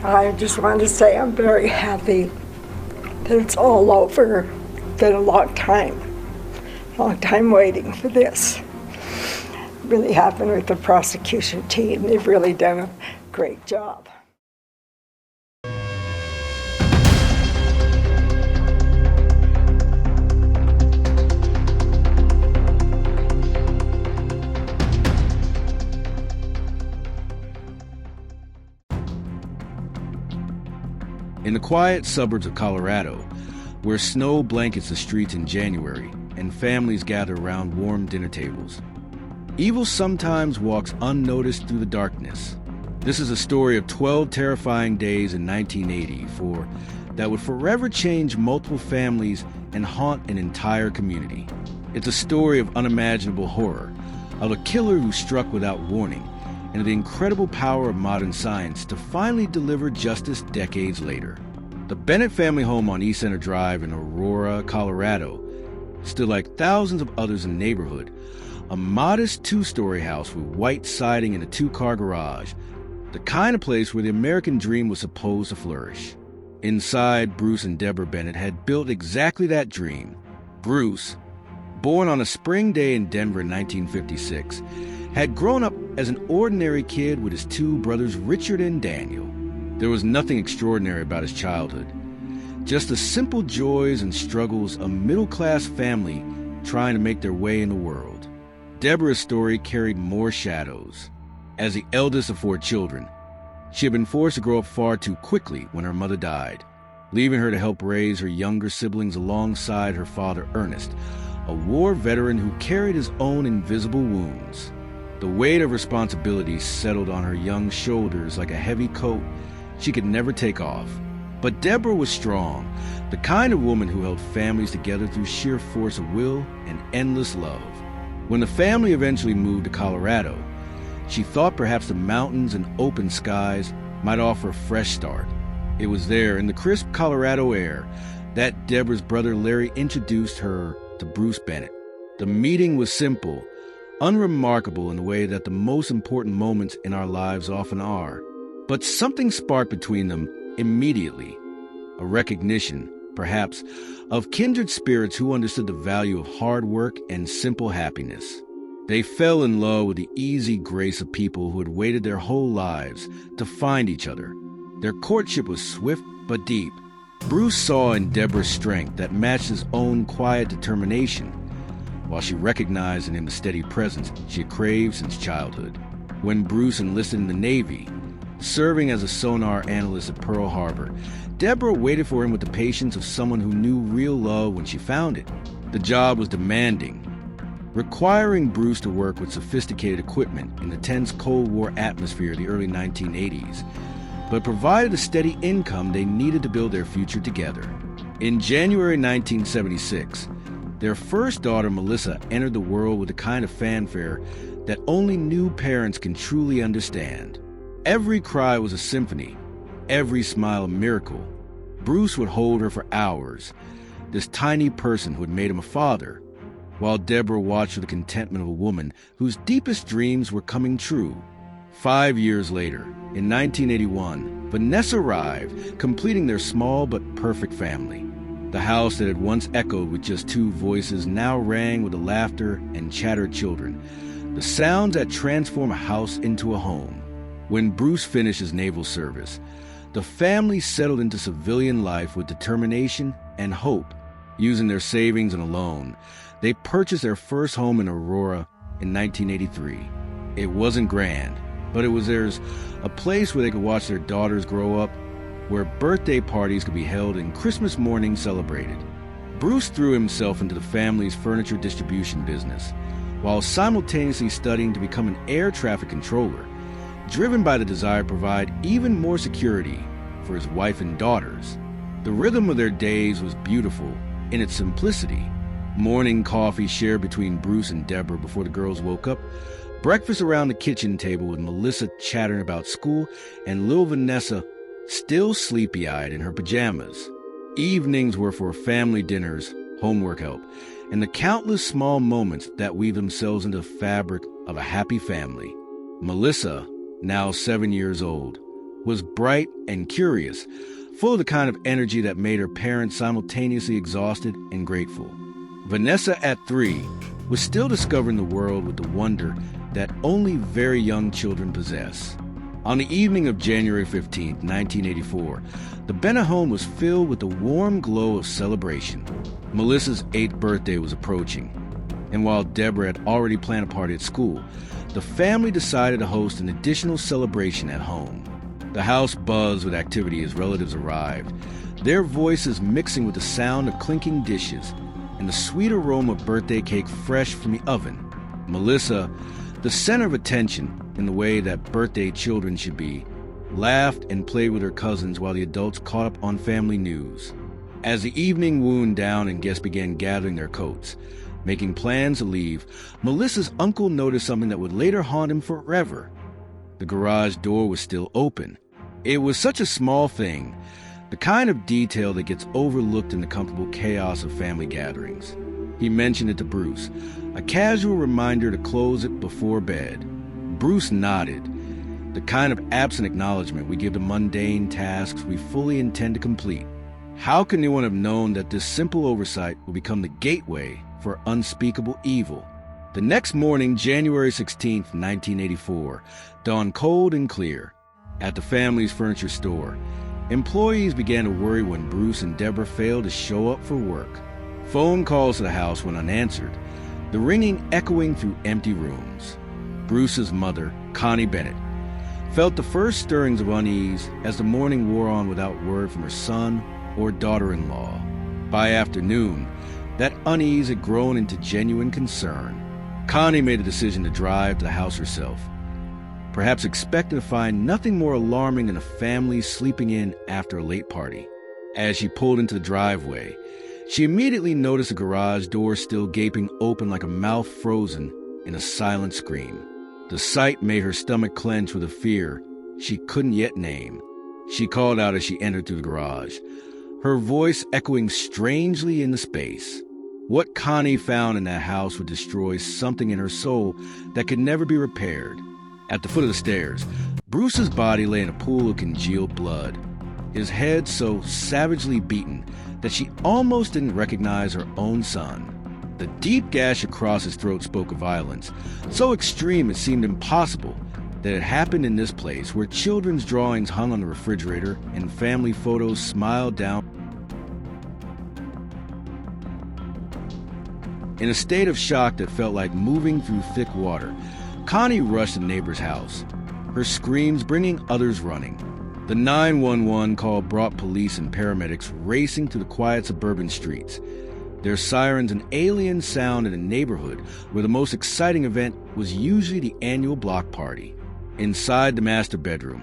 I just want to say I'm very happy that it's all over. Been a long time waiting for this. Really happened with the prosecution team. They've really done a great job. In the quiet suburbs of Colorado, where snow blankets the streets in January and families gather around warm dinner tables, evil sometimes walks unnoticed through the darkness. This is a story of 12 terrifying days in 1984 that would forever change multiple families and haunt an entire community. It's a story of unimaginable horror, of a killer who struck without warning, and of the incredible power of modern science to finally deliver justice decades later. The Bennett family home on East Center Drive in Aurora, Colorado, stood like thousands of others in the neighborhood, a modest two-story house with white siding and a two-car garage, the kind of place where the American dream was supposed to flourish. Inside, Bruce and Deborah Bennett had built exactly that dream. Bruce, born on a spring day in Denver in 1956, had grown up as an ordinary kid with his two brothers Richard and Daniel. There was nothing extraordinary about his childhood, just the simple joys and struggles of a middle-class family trying to make their way in the world. Deborah's story carried more shadows. As the eldest of 4 children, she had been forced to grow up far too quickly when her mother died, leaving her to help raise her younger siblings alongside her father Ernest, a war veteran who carried his own invisible wounds. The weight of responsibility settled on her young shoulders like a heavy coat she could never take off. But Deborah was strong, the kind of woman who held families together through sheer force of will and endless love. When the family eventually moved to Colorado, she thought perhaps the mountains and open skies might offer a fresh start. It was there, in the crisp Colorado air, that Deborah's brother Larry introduced her to Bruce Bennett. The meeting was simple, unremarkable in the way that the most important moments in our lives often are. But something sparked between them immediately, a recognition, perhaps, of kindred spirits who understood the value of hard work and simple happiness. They fell in love with the easy grace of people who had waited their whole lives to find each other. Their courtship was swift but deep. Bruce saw in Deborah's strength that matched his own quiet determination, while she recognized in him the steady presence she had craved since childhood. When Bruce enlisted in the Navy, serving as a sonar analyst at Pearl Harbor, Deborah waited for him with the patience of someone who knew real love when she found it. The job was demanding, requiring Bruce to work with sophisticated equipment in the tense Cold War atmosphere of the early 1980s, but provided a steady income they needed to build their future together. In January 1976, their first daughter, Melissa, entered the world with the kind of fanfare that only new parents can truly understand. Every cry was a symphony, every smile a miracle. Bruce would hold her for hours, this tiny person who had made him a father, while Deborah watched with the contentment of a woman whose deepest dreams were coming true. 5 years later, in 1981, Vanessa arrived, completing their small but perfect family. The house that had once echoed with just 2 voices now rang with the laughter and chatter of children, the sounds that transform a house into a home. When Bruce finished his naval service, the family settled into civilian life with determination and hope. Using their savings and a loan, they purchased their first home in Aurora in 1983. It wasn't grand, but it was theirs, a place where they could watch their daughters grow up, where birthday parties could be held and Christmas mornings celebrated. Bruce threw himself into the family's furniture distribution business, while simultaneously studying to become an air traffic controller, driven by the desire to provide even more security for his wife and daughters. The rhythm of their days was beautiful in its simplicity. Morning coffee shared between Bruce and Deborah before the girls woke up, breakfast around the kitchen table with Melissa chattering about school and little Vanessa still sleepy-eyed in her pajamas. Evenings were for family dinners, homework help, and the countless small moments that weave themselves into the fabric of a happy family. Melissa, now 7 years old, was bright and curious, full of the kind of energy that made her parents simultaneously exhausted and grateful. Vanessa, at 3, was still discovering the world with the wonder that only very young children possess. On the evening of January 15, 1984, the Bennett home was filled with the warm glow of celebration. Melissa's 8th birthday was approaching, and while Deborah had already planned a party at school, the family decided to host an additional celebration at home. The house buzzed with activity as relatives arrived, their voices mixing with the sound of clinking dishes and the sweet aroma of birthday cake fresh from the oven. Melissa, the center of attention in the way that birthday children should be, laughed and played with her cousins while the adults caught up on family news. As the evening wound down and guests began gathering their coats, making plans to leave, Melissa's uncle noticed something that would later haunt him forever. The garage door was still open. It was such a small thing, the kind of detail that gets overlooked in the comfortable chaos of family gatherings. He mentioned it to Bruce, a casual reminder to close it before bed. Bruce nodded, the kind of absent acknowledgement we give to mundane tasks we fully intend to complete. How can anyone have known that this simple oversight will become the gateway for unspeakable evil? The next morning, January 16, 1984, dawned cold and clear. At the family's furniture store, employees began to worry when Bruce and Deborah failed to show up for work. Phone calls to the house went unanswered, the ringing echoing through empty rooms. Bruce's mother, Connie Bennett, felt the first stirrings of unease as the morning wore on without word from her son or daughter-in-law. By afternoon, that unease had grown into genuine concern. Connie made a decision to drive to the house herself, perhaps expecting to find nothing more alarming than a family sleeping in after a late party. As she pulled into the driveway, she immediately noticed the garage door still gaping open like a mouth frozen in a silent scream. The sight made her stomach clench with a fear she couldn't yet name. She called out as she entered through the garage, her voice echoing strangely in the space. What Connie found in that house would destroy something in her soul that could never be repaired. At the foot of the stairs, Bruce's body lay in a pool of congealed blood, his head so savagely beaten that she almost didn't recognize her own son. The deep gash across his throat spoke of violence, so extreme it seemed impossible that it happened in this place where children's drawings hung on the refrigerator and family photos smiled down. In a state of shock that felt like moving through thick water, Connie rushed to the neighbor's house, her screams bringing others running. The 911 call brought police and paramedics racing to the quiet suburban streets, their sirens an alien sound in a neighborhood where the most exciting event was usually the annual block party. Inside the master bedroom,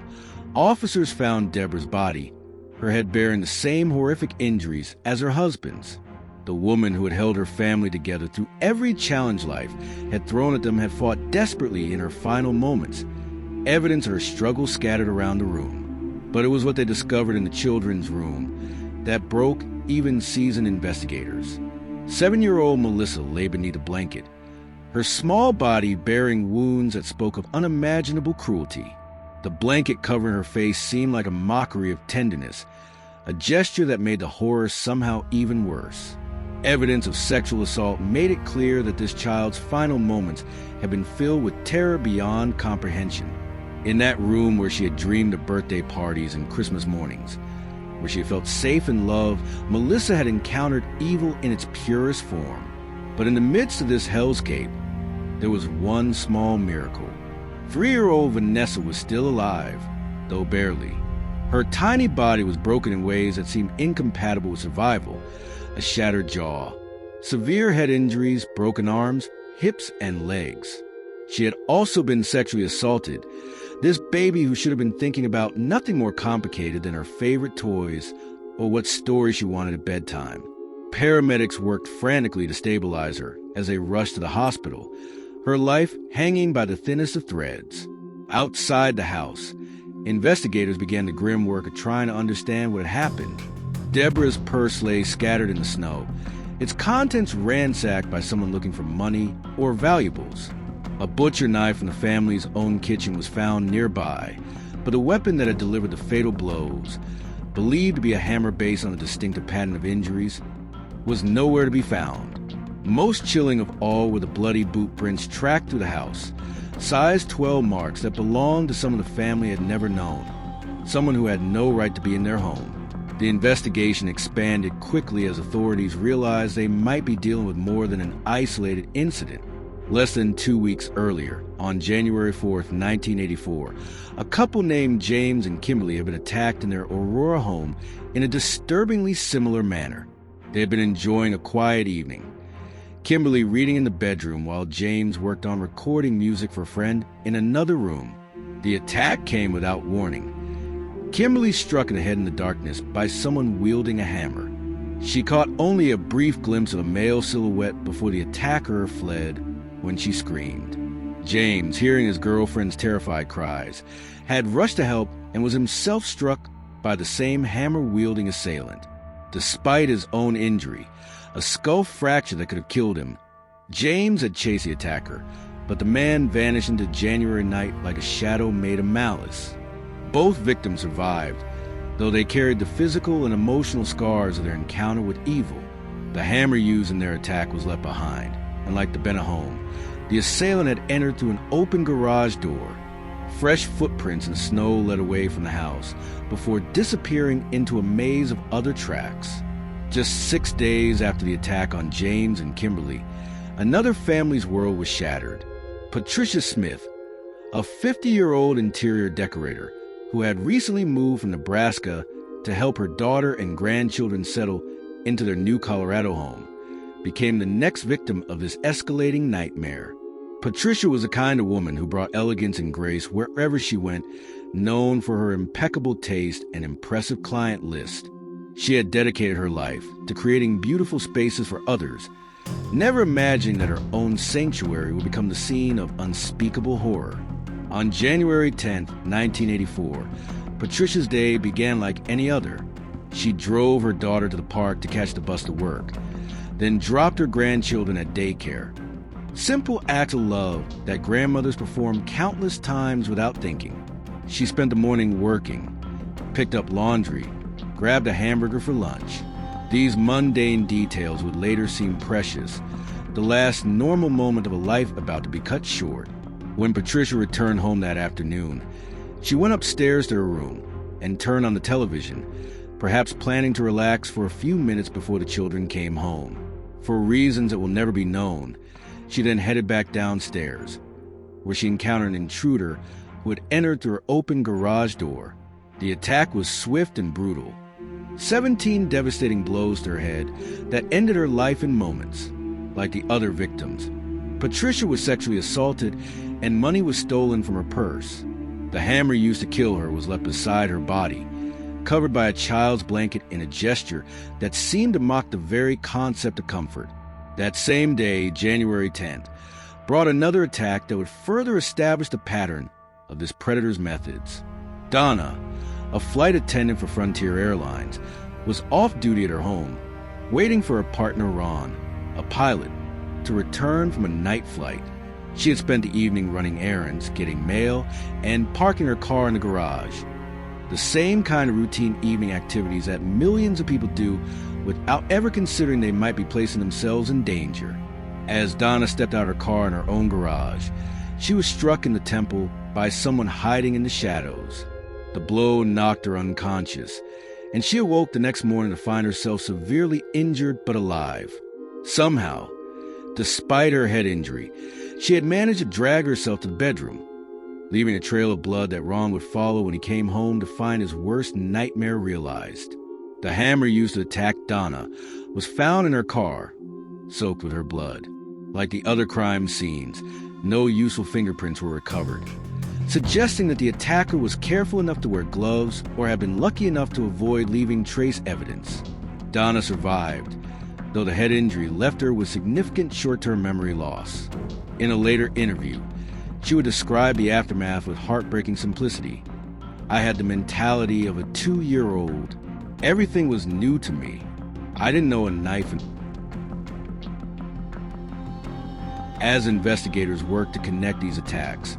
officers found Deborah's body, her head bearing the same horrific injuries as her husband's. The woman who had held her family together through every challenge life had thrown at them had fought desperately in her final moments, evidence of her struggle scattered around the room. But it was what they discovered in the children's room that broke even seasoned investigators. 7-year-old Melissa lay beneath a blanket, her small body bearing wounds that spoke of unimaginable cruelty. The blanket covering her face seemed like a mockery of tenderness, a gesture that made the horror somehow even worse. Evidence of sexual assault made it clear that this child's final moments had been filled with terror beyond comprehension. In that room where she had dreamed of birthday parties and Christmas mornings, where she felt safe and loved, Melissa had encountered evil in its purest form. But in the midst of this hellscape, there was one small miracle. 3-year-old Vanessa was still alive, though barely. Her tiny body was broken in ways that seemed incompatible with survival. A shattered jaw, severe head injuries, broken arms, hips, and legs. She had also been sexually assaulted. This baby who should have been thinking about nothing more complicated than her favorite toys or what story she wanted at bedtime. Paramedics worked frantically to stabilize her as they rushed to the hospital, her life hanging by the thinnest of threads. Outside the house, investigators began the grim work of trying to understand what had happened. Deborah's purse lay scattered in the snow, its contents ransacked by someone looking for money or valuables. A butcher knife from the family's own kitchen was found nearby, but the weapon that had delivered the fatal blows, believed to be a hammer based on a distinctive pattern of injuries, was nowhere to be found. Most chilling of all were the bloody boot prints tracked through the house, size 12 marks that belonged to someone the family had never known, someone who had no right to be in their home. The investigation expanded quickly as authorities realized they might be dealing with more than an isolated incident. Less than 2 weeks earlier, on January 4th, 1984, a couple named James and Kimberly had been attacked in their Aurora home in a disturbingly similar manner. They had been enjoying a quiet evening, Kimberly reading in the bedroom while James worked on recording music for a friend in another room. The attack came without warning. Kimberly struck in the head in the darkness by someone wielding a hammer. She caught only a brief glimpse of a male silhouette before the attacker fled when she screamed. James, hearing his girlfriend's terrified cries, had rushed to help and was himself struck by the same hammer-wielding assailant. Despite his own injury, a skull fracture that could have killed him, James had chased the attacker, but the man vanished into January night like a shadow made of malice. Both victims survived, though they carried the physical and emotional scars of their encounter with evil. The hammer used in their attack was left behind, and like the Bennett home, the assailant had entered through an open garage door. Fresh footprints in snow led away from the house before disappearing into a maze of other tracks. Just 6 days after the attack on James and Kimberly, another family's world was shattered. Patricia Smith, a 50-year-old interior decorator who had recently moved from Nebraska to help her daughter and grandchildren settle into their new Colorado home, became the next victim of this escalating nightmare. Patricia was a kind of woman who brought elegance and grace wherever she went, known for her impeccable taste and impressive client list. She had dedicated her life to creating beautiful spaces for others, never imagining that her own sanctuary would become the scene of unspeakable horror. On January 10th, 1984, Patricia's day began like any other. She drove her daughter to the park to catch the bus to work, then dropped her grandchildren at daycare. Simple acts of love that grandmothers perform countless times without thinking. She spent the morning working, picked up laundry, grabbed a hamburger for lunch. These mundane details would later seem precious, the last normal moment of a life about to be cut short. When Patricia returned home that afternoon, she went upstairs to her room and turned on the television, perhaps planning to relax for a few minutes before the children came home. For reasons that will never be known, she then headed back downstairs, where she encountered an intruder who had entered through her open garage door. The attack was swift and brutal. 17 devastating blows to her head that ended her life in moments. Like the other victims, Patricia was sexually assaulted and money was stolen from her purse. The hammer used to kill her was left beside her body, covered by a child's blanket in a gesture that seemed to mock the very concept of comfort. That same day, January 10th, brought another attack that would further establish the pattern of this predator's methods. Donna, a flight attendant for Frontier Airlines, was off duty at her home, waiting for her partner Ron, a pilot, to return from a night flight. She had spent the evening running errands, getting mail, and parking her car in the garage. The same kind of routine evening activities that millions of people do without ever considering they might be placing themselves in danger. As Donna stepped out of her car in her own garage, she was struck in the temple by someone hiding in the shadows. The blow knocked her unconscious, and she awoke the next morning to find herself severely injured but alive. Somehow, despite her head injury, she had managed to drag herself to the bedroom, leaving a trail of blood that Ron would follow when he came home to find his worst nightmare realized. The hammer used to attack Donna was found in her car, soaked with her blood. Like the other crime scenes, no useful fingerprints were recovered, suggesting that the attacker was careful enough to wear gloves or had been lucky enough to avoid leaving trace evidence. Donna survived, though the head injury left her with significant short-term memory loss. In a later interview, she would describe the aftermath with heartbreaking simplicity. "I had the mentality of a 2-year-old. Everything was new to me. I didn't know a knife." As investigators worked to connect these attacks,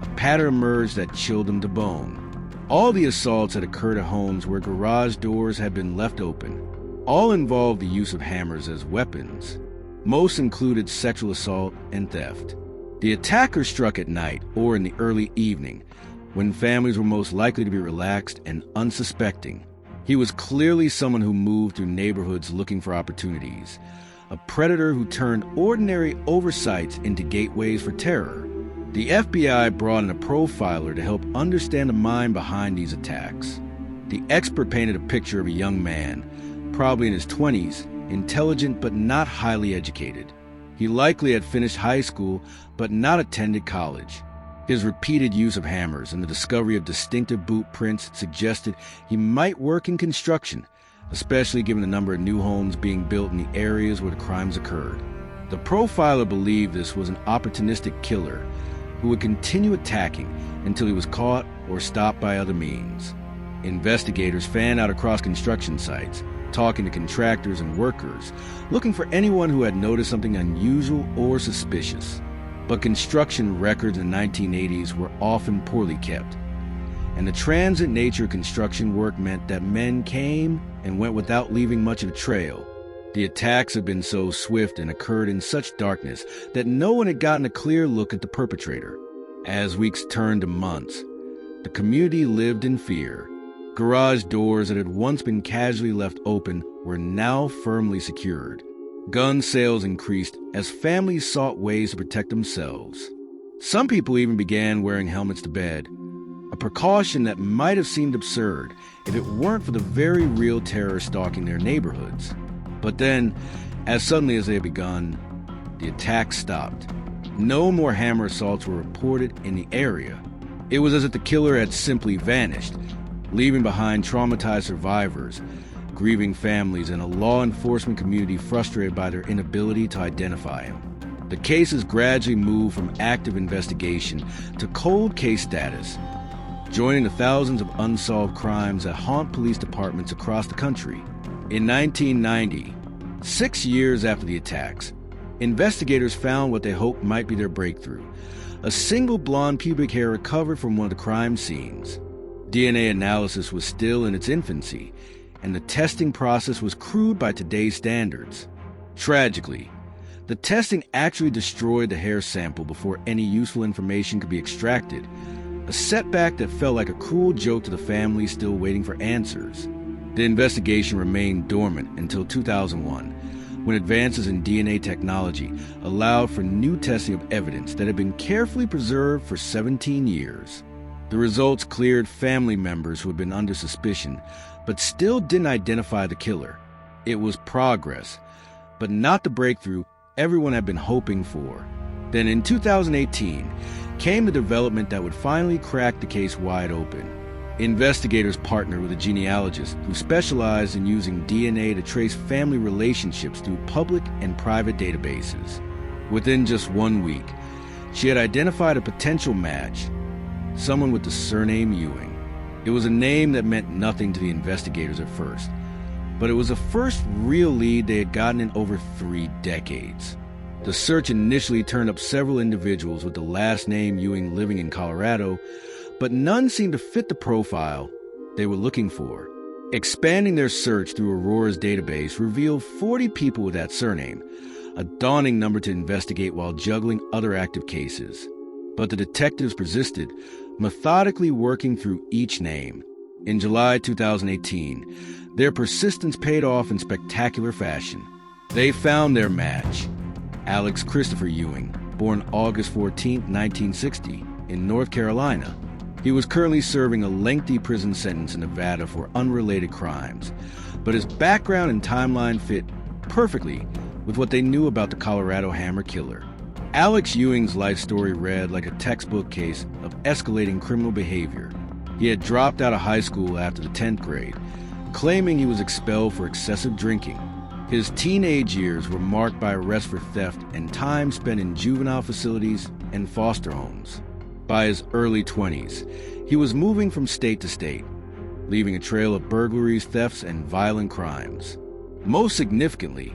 a pattern emerged that chilled them to bone. All the assaults had occurred at homes where garage doors had been left open. All involved the use of hammers as weapons. Most included sexual assault and theft. The attacker struck at night or in the early evening, when families were most likely to be relaxed and unsuspecting. He was clearly someone who moved through neighborhoods looking for opportunities, a predator who turned ordinary oversights into gateways for terror. The FBI brought in a profiler to help understand the mind behind these attacks. The expert painted a picture of a young man, probably in his 20s, intelligent but not highly educated. He likely had finished high school but not attended college. His repeated use of hammers and the discovery of distinctive boot prints suggested he might work in construction, especially given the number of new homes being built in the areas where the crimes occurred. The profiler believed this was an opportunistic killer who would continue attacking until he was caught or stopped by other means. Investigators fanned out across construction sites, talking to contractors and workers, looking for anyone who had noticed something unusual or suspicious. But construction records in the 1980s were often poorly kept, and the transit nature of construction work meant that men came and went without leaving much of a trail. The attacks had been so swift and occurred in such darkness that no one had gotten a clear look at the perpetrator. As weeks turned to months, the community lived in fear. Garage doors that had once been casually left open were now firmly secured. Gun sales increased as families sought ways to protect themselves. Some people even began wearing helmets to bed, a precaution that might have seemed absurd if it weren't for the very real terror stalking their neighborhoods. But then, as suddenly as they had begun, the attacks stopped. No more hammer assaults were reported in the area. It was as if the killer had simply vanished, leaving behind traumatized survivors, grieving families, and a law enforcement community frustrated by their inability to identify him. The case has gradually moved from active investigation to cold case status, joining the thousands of unsolved crimes that haunt police departments across the country. In 1990, 6 years after the attacks, investigators found what they hoped might be their breakthrough: a single blonde pubic hair recovered from one of the crime scenes. DNA analysis was still in its infancy, and the testing process was crude by today's standards. Tragically, the testing actually destroyed the hair sample before any useful information could be extracted, a setback that felt like a cruel joke to the families still waiting for answers. The investigation remained dormant until 2001, when advances in DNA technology allowed for new testing of evidence that had been carefully preserved for 17 years. The results cleared family members who had been under suspicion, but still didn't identify the killer. It was progress, but not the breakthrough everyone had been hoping for. Then in 2018 came the development that would finally crack the case wide open. Investigators partnered with a genealogist who specialized in using DNA to trace family relationships through public and private databases. Within just 1 week, she had identified a potential match, someone with the surname Ewing. It was a name that meant nothing to the investigators at first, but it was the first real lead they had gotten in over 3 decades. The search initially turned up several individuals with the last name Ewing living in Colorado, but none seemed to fit the profile they were looking for. Expanding their search through Aurora's database revealed 40 people with that surname, a daunting number to investigate while juggling other active cases. But the detectives persisted, methodically working through each name. In July 2018, their persistence paid off in spectacular fashion. They found their match: Alex Christopher Ewing, born August 14, 1960, in North Carolina. He was currently serving a lengthy prison sentence in Nevada for unrelated crimes, but his background and timeline fit perfectly with what they knew about the Colorado Hammer Killer. Alex Ewing's life story read like a textbook case of escalating criminal behavior. He had dropped out of high school after the 10th grade, claiming he was expelled for excessive drinking. His teenage years were marked by arrests for theft and time spent in juvenile facilities and foster homes. By his early 20s, he was moving from state to state, leaving a trail of burglaries, thefts, and violent crimes. Most significantly,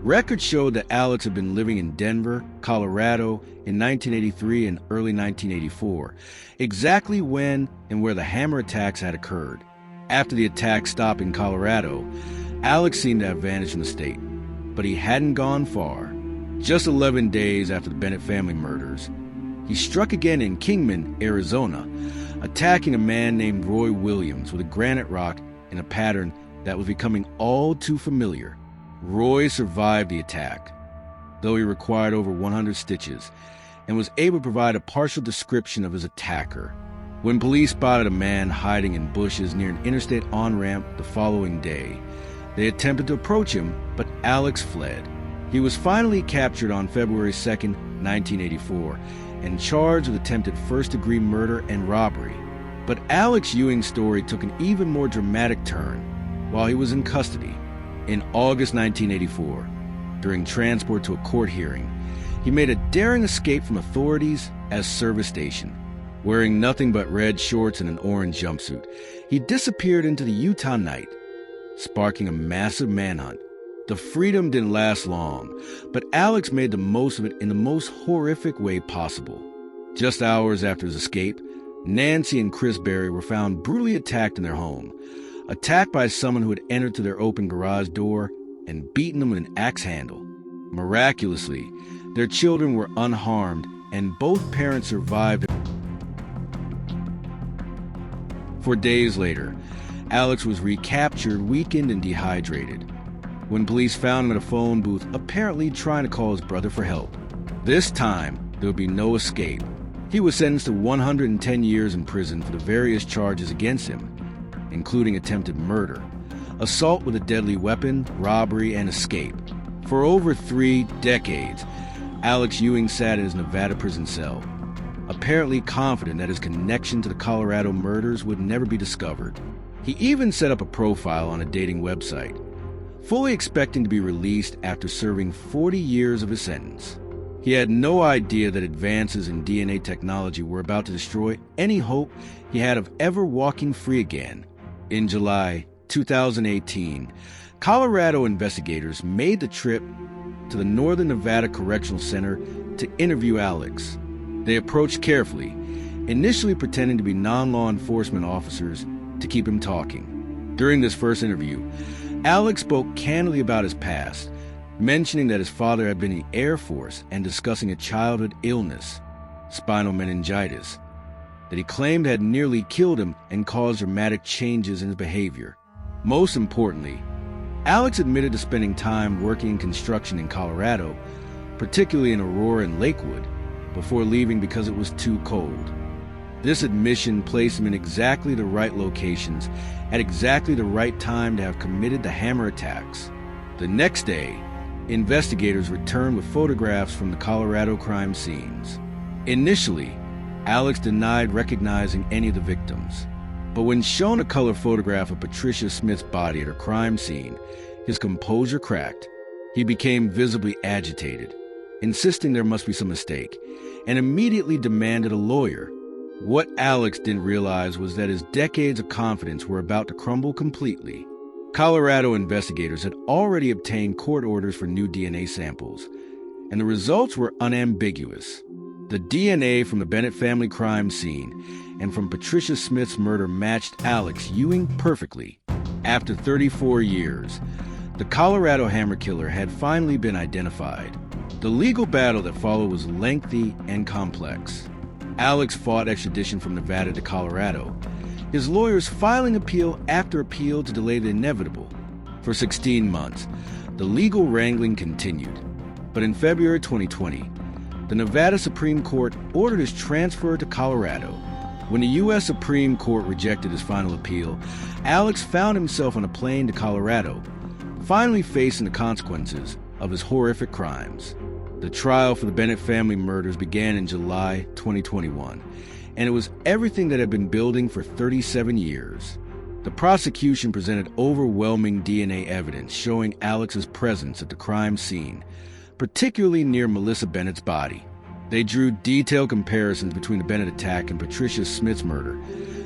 Records showed that Alex had been living in Denver, Colorado in 1983 and early 1984, exactly when and where the hammer attacks had occurred. After the attack stopped in Colorado, Alex seemed to have vanished from the state, but he hadn't gone far. Just 11 days after the Bennett family murders, he struck again in Kingman, Arizona, attacking a man named Roy Williams with a granite rock in a pattern that was becoming all too familiar. Roy survived the attack, though he required over 100 stitches, and was able to provide a partial description of his attacker. When police spotted a man hiding in bushes near an interstate on-ramp the following day, they attempted to approach him, but Alex fled. He was finally captured on February 2, 1984, and charged with attempted first-degree murder and robbery. But Alex Ewing's story took an even more dramatic turn while he was in custody. In August 1984, during transport to a court hearing, he made a daring escape from authorities at service station. Wearing nothing but red shorts and an orange jumpsuit, he disappeared into the Utah night, sparking a massive manhunt. The freedom didn't last long, but Alex made the most of it in the most horrific way possible. Just hours after his escape, Nancy and Chris Berry were found brutally attacked in their home, attacked by someone who had entered through their open garage door and beaten them with an axe handle. Miraculously, their children were unharmed, and both parents survived. 4 days later, Alex was recaptured, weakened, and dehydrated. When police found him at a phone booth, apparently trying to call his brother for help. This time, there would be no escape. He was sentenced to 110 years in prison for the various charges against him, including attempted murder, assault with a deadly weapon, robbery, and escape. For over 3 decades, Alex Ewing sat in his Nevada prison cell, apparently confident that his connection to the Colorado murders would never be discovered. He even set up a profile on a dating website, fully expecting to be released after serving 40 years of his sentence. He had no idea that advances in DNA technology were about to destroy any hope he had of ever walking free again. In July 2018, Colorado investigators made the trip to the Northern Nevada Correctional Center to interview Alex. They approached carefully, initially pretending to be non-law enforcement officers to keep him talking. During this first interview, Alex spoke candidly about his past, mentioning that his father had been in the Air Force and discussing a childhood illness, spinal meningitis, that he claimed had nearly killed him and caused dramatic changes in his behavior. Most importantly, Alex admitted to spending time working in construction in Colorado, particularly in Aurora and Lakewood, before leaving because it was too cold. This admission placed him in exactly the right locations at exactly the right time to have committed the hammer attacks. The next day, investigators returned with photographs from the Colorado crime scenes. Initially, Alex denied recognizing any of the victims, but when shown a color photograph of Patricia Smith's body at her crime scene, his composure cracked. He became visibly agitated, insisting there must be some mistake, and immediately demanded a lawyer. What Alex didn't realize was that his decades of confidence were about to crumble completely. Colorado investigators had already obtained court orders for new DNA samples, and the results were unambiguous. The DNA from the Bennett family crime scene and from Patricia Smith's murder matched Alex Ewing perfectly. After 34 years, the Colorado hammer killer had finally been identified. The legal battle that followed was lengthy and complex. Alex fought extradition from Nevada to Colorado, his lawyers filing appeal after appeal to delay the inevitable. For 16 months, the legal wrangling continued. But in February 2020, the Nevada Supreme Court ordered his transfer to Colorado. When the U.S. Supreme Court rejected his final appeal, Alex found himself on a plane to Colorado, finally facing the consequences of his horrific crimes. The trial for the Bennett family murders began in July 2021, and it was everything that had been building for 37 years. The prosecution presented overwhelming DNA evidence showing Alex's presence at the crime scene, particularly near Melissa Bennett's body. They drew detailed comparisons between the Bennett attack and Patricia Smith's murder,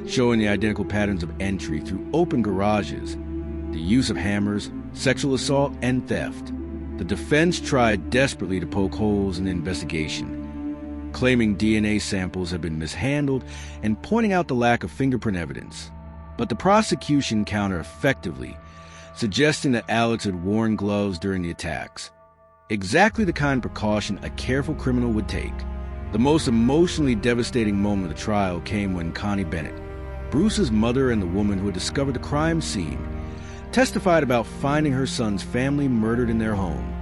showing the identical patterns of entry through open garages, the use of hammers, sexual assault, and theft. The defense tried desperately to poke holes in the investigation, claiming DNA samples had been mishandled and pointing out the lack of fingerprint evidence. But the prosecution countered effectively, suggesting that Alex had worn gloves during the attacks. Exactly the kind of precaution a careful criminal would take. The most emotionally devastating moment of the trial came when Connie Bennett, Bruce's mother and the woman who had discovered the crime scene, testified about finding her son's family murdered in their home.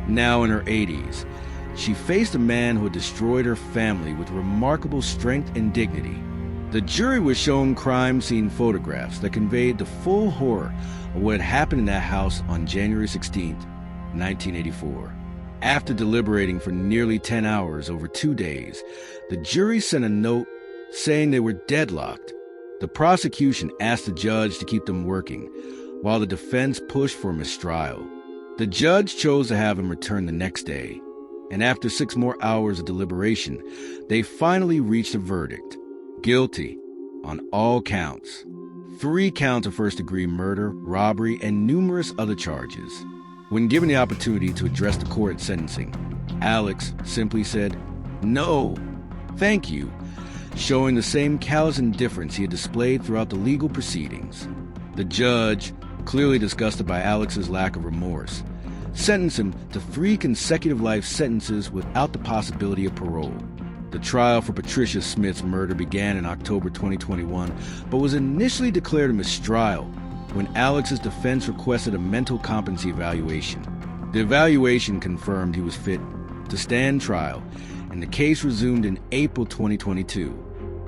Now in her 80s, she faced a man who had destroyed her family with remarkable strength and dignity. The jury was shown crime scene photographs that conveyed the full horror of what had happened in that house on January 16, 1984. After deliberating for nearly 10 hours over 2 days, the jury sent a note saying they were deadlocked. The prosecution asked the judge to keep them working, while the defense pushed for a mistrial. The judge chose to have him return the next day, and after 6 more hours of deliberation, they finally reached a verdict: guilty on all counts. 3 counts of first-degree murder, robbery, and numerous other charges. When given the opportunity to address the court at sentencing, Alex simply said, "No, thank you," showing the same callous indifference he had displayed throughout the legal proceedings. The judge, clearly disgusted by Alex's lack of remorse, sentenced him to 3 consecutive life sentences without the possibility of parole. The trial for Patricia Smith's murder began in October 2021, but was initially declared a mistrial when Alex's defense requested a mental competency evaluation. The evaluation confirmed he was fit to stand trial, and the case resumed in April 2022.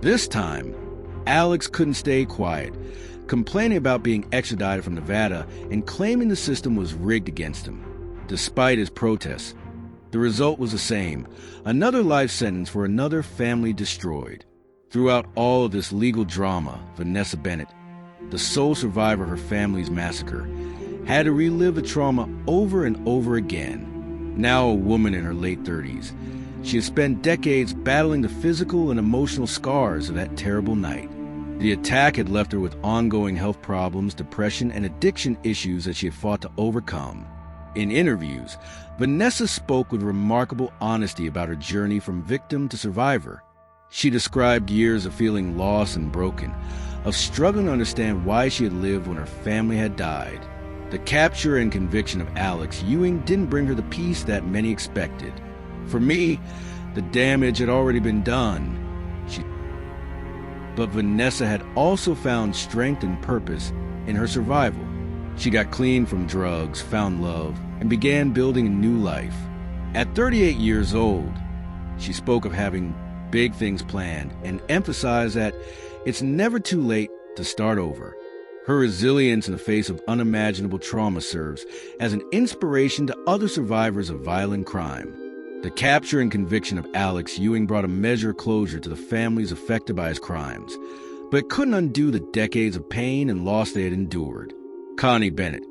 This time, Alex couldn't stay quiet, complaining about being extradited from Nevada and claiming the system was rigged against him. Despite his protests, the result was the same: another life sentence for another family destroyed. Throughout all of this legal drama, Vanessa Bennett, the sole survivor of her family's massacre, had to relive the trauma over and over again. Now a woman in her late 30s, she has spent decades battling the physical and emotional scars of that terrible night. The attack had left her with ongoing health problems, depression, and addiction issues that she had fought to overcome. In interviews, Vanessa spoke with remarkable honesty about her journey from victim to survivor. She described years of feeling lost and broken, of struggling to understand why she had lived when her family had died. The capture and conviction of Alex Ewing didn't bring her the peace that many expected. For me, the damage had already been done. But Vanessa had also found strength and purpose in her survival. She got clean from drugs, found love, and began building a new life. At 38 years old, she spoke of having big things planned and emphasized that it's never too late to start over. Her resilience in the face of unimaginable trauma serves as an inspiration to other survivors of violent crime. The capture and conviction of Alex Ewing brought a measure of closure to the families affected by his crimes, but it couldn't undo the decades of pain and loss they had endured. Connie Bennett,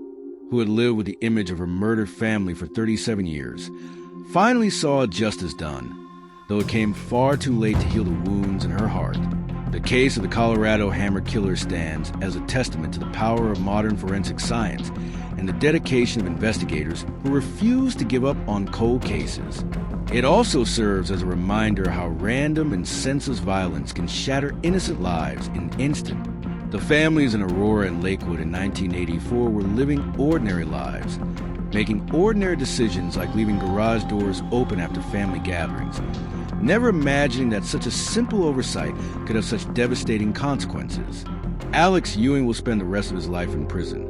who had lived with the image of her murdered family for 37 years, finally saw justice done, though it came far too late to heal the wounds in her heart. The case of the Colorado Hammer Killer stands as a testament to the power of modern forensic science and the dedication of investigators who refuse to give up on cold cases. It also serves as a reminder how random and senseless violence can shatter innocent lives in an instant. The families in Aurora and Lakewood in 1984 were living ordinary lives, making ordinary decisions like leaving garage doors open after family gatherings, never imagining that such a simple oversight could have such devastating consequences. Alex Ewing will spend the rest of his life in prison,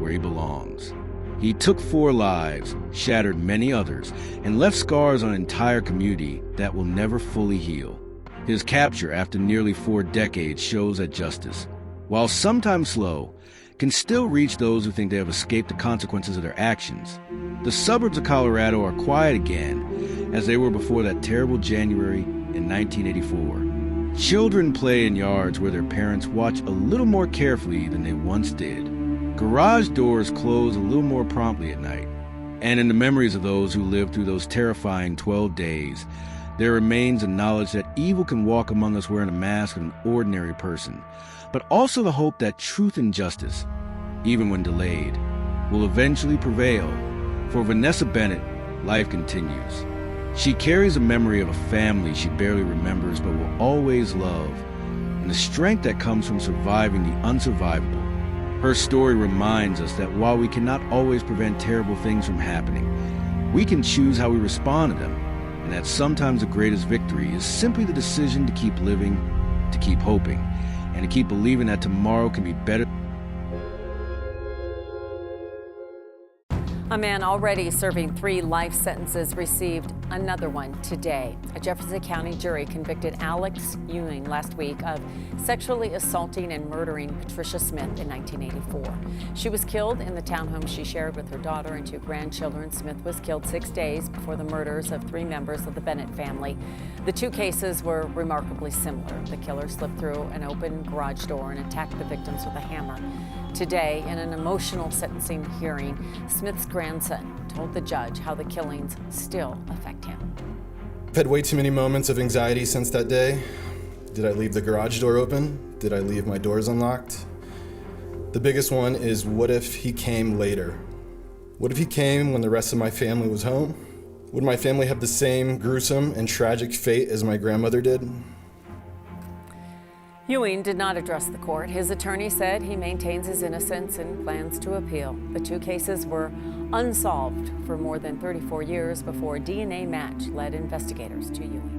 where he belongs. He took 4 lives, shattered many others, and left scars on an entire community that will never fully heal. His capture after nearly 4 decades shows that justice, while sometimes slow, can still reach those who think they have escaped the consequences of their actions. The suburbs of Colorado are quiet again, as they were before that terrible January in 1984. Children play in yards where their parents watch a little more carefully than they once did. Garage doors close a little more promptly at night. And in the memories of those who lived through those terrifying 12 days, there remains a knowledge that evil can walk among us wearing a mask of an ordinary person, but also the hope that truth and justice, even when delayed, will eventually prevail. For Vanessa Bennett, life continues. She carries a memory of a family she barely remembers but will always love, and the strength that comes from surviving the unsurvivable. Her story reminds us that while we cannot always prevent terrible things from happening, we can choose how we respond to them, and that sometimes the greatest victory is simply the decision to keep living, to keep hoping, and to keep believing that tomorrow can be better. A man already serving 3 life sentences received another one today. A Jefferson County jury convicted Alex Ewing last week of sexually assaulting and murdering Patricia Smith in 1984. She was killed in the townhome she shared with her daughter and 2 grandchildren. Smith was killed 6 days before the murders of 3 members of the Bennett family. The 2 cases were remarkably similar. The killer slipped through an open garage door and attacked the victims with a hammer. Today, in an emotional sentencing hearing, Smith's grandson told the judge how the killings still affect him. I've had way too many moments of anxiety since that day. Did I leave the garage door open? Did I leave my doors unlocked? The biggest one is, what if he came later? What if he came when the rest of my family was home? Would my family have the same gruesome and tragic fate as my grandmother did? Ewing did not address the court. His attorney said he maintains his innocence and plans to appeal. The 2 cases were unsolved for more than 34 years before a DNA match led investigators to Ewing.